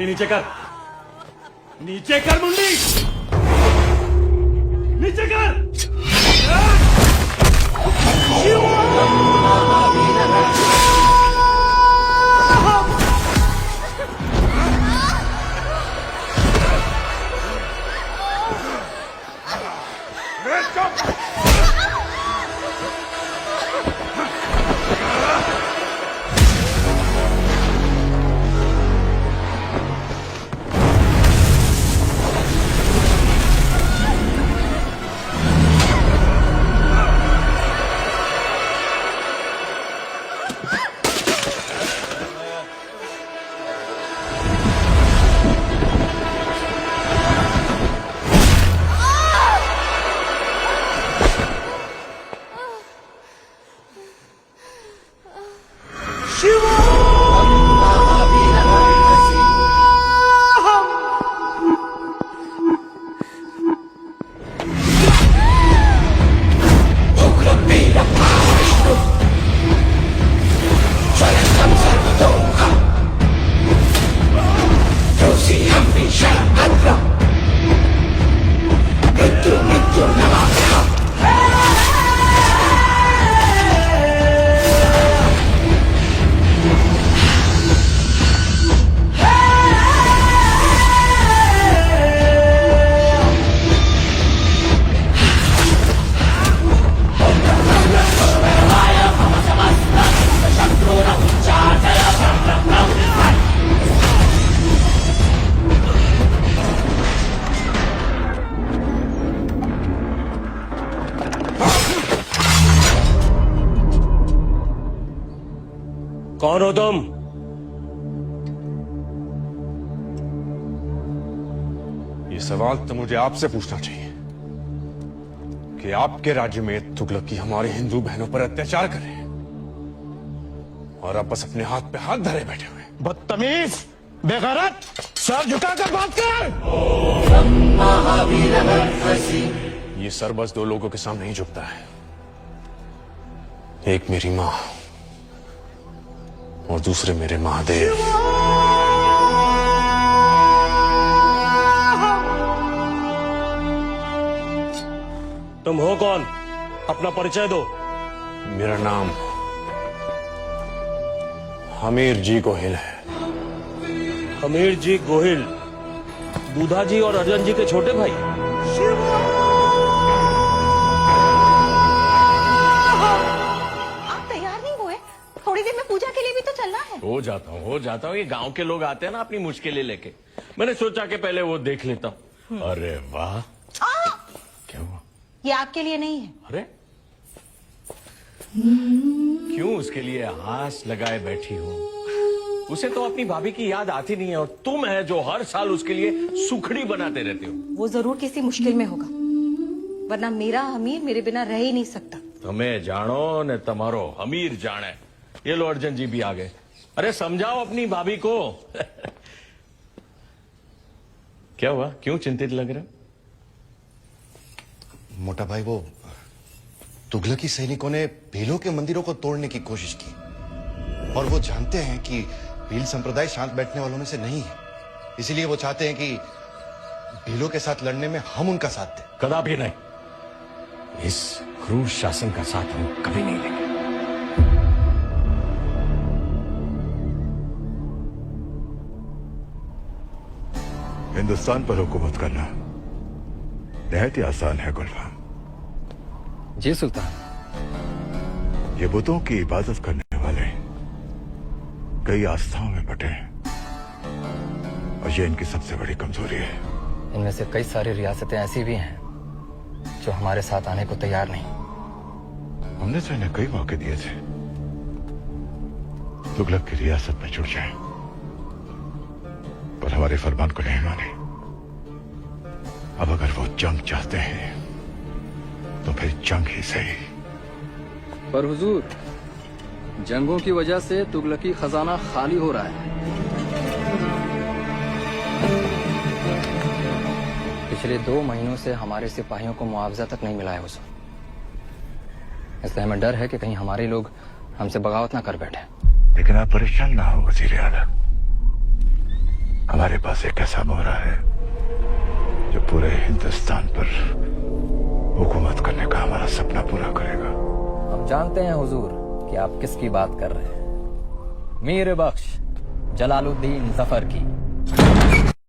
मुंडी नीचे कर, नीचे कर मुंडी, नीचे कर। कौन हो तुम? ये सवाल तो मुझे आपसे पूछना चाहिए कि आपके राज्य में तुगलकी हमारे हिंदू बहनों पर अत्याचार कर रहे हैं और आप बस अपने हाथ पे हाथ धरे बैठे हुए। बदतमीज, बेगैरत, सर झुकाकर बात कर। ये सर बस दो लोगों के सामने ही झुकता है, एक मेरी मां और दूसरे मेरे महादेव। तुम हो कौन? अपना परिचय दो। मेरा नाम हमीर जी गोहिल है। हमीर जी गोहिल, दूधा जी और अर्जन जी के छोटे भाई? आप तैयार नहीं हुए? थोड़ी देर में पूजा के लिए भी तो चलना है। हो जाता हूँ। ये गांव के लोग आते हैं ना अपनी मुश्किलें लेके, मैंने सोचा कि पहले वो देख लेता हूँ। अरे वाह, क्या हुआ? ये आपके लिए नहीं है। अरे क्यों उसके लिए आस लगाए बैठी हूँ? उसे तो अपनी भाभी की याद आती नहीं है और तुम है जो हर साल उसके लिए सुखड़ी बनाते रहते हो। वो जरूर किसी मुश्किल में होगा, वरना मेरा हमीर मेरे बिना रह ही नहीं सकता। तुम्हें जानो ने तुम्हारो हमीर जाने। ये लो अर्जन जी भी आ गए। अरे समझाओ अपनी भाभी को। क्या हुआ, क्यों चिंतित लग रहे? मोटा भाई, वो तुगलकी सैनिकों ने भीलों के मंदिरों को तोड़ने की कोशिश की और वो जानते हैं कि भील संप्रदाय शांत बैठने वालों में से नहीं है, इसीलिए वो चाहते हैं कि भीलों के साथ लड़ने में हम उनका साथ दें। कदापि नहीं, इस क्रूर शासन का साथ हम कभी नहीं लेंगे। हिंदुस्तान पर हुकूमत करना निहायत ही आसान है गुलफाम। जी सुल्तान। ये बुतों की इबादत करने वाले कई आस्थाओं में बटे हैं और ये इनकी सबसे बड़ी कमजोरी है। इनमें से कई सारी रियासतें ऐसी भी हैं जो हमारे साथ आने को तैयार नहीं। हमने तो इन्हें कई मौके दिए थे तुगलक की रियासत में जुड़ जाए, पर हमारे फरमान को नहीं माने। अब अगर वो जंग चाहते हैं तो फिर जंग ही सही। पर हुजूर, जंगों की वजह से तुगलकी खजाना खाली हो रहा है। पिछले 2 महीनों से हमारे सिपाहियों को मुआवजा तक नहीं मिला है हुजूर। इसलिए हमें डर है कि कहीं हमारे लोग हमसे बगावत ना कर बैठे। लेकिन आप परेशान ना हो वजीर आला, हमारे पास एक ऐसा मोहरा है जो पूरे हिंदुस्तान पर हुकूमत करने का हमारा सपना पूरा करेगा। हम जानते हैं हुजूर कि आप किसकी बात कर रहे हैं। मीर बख्श जलालुद्दीन जफर की।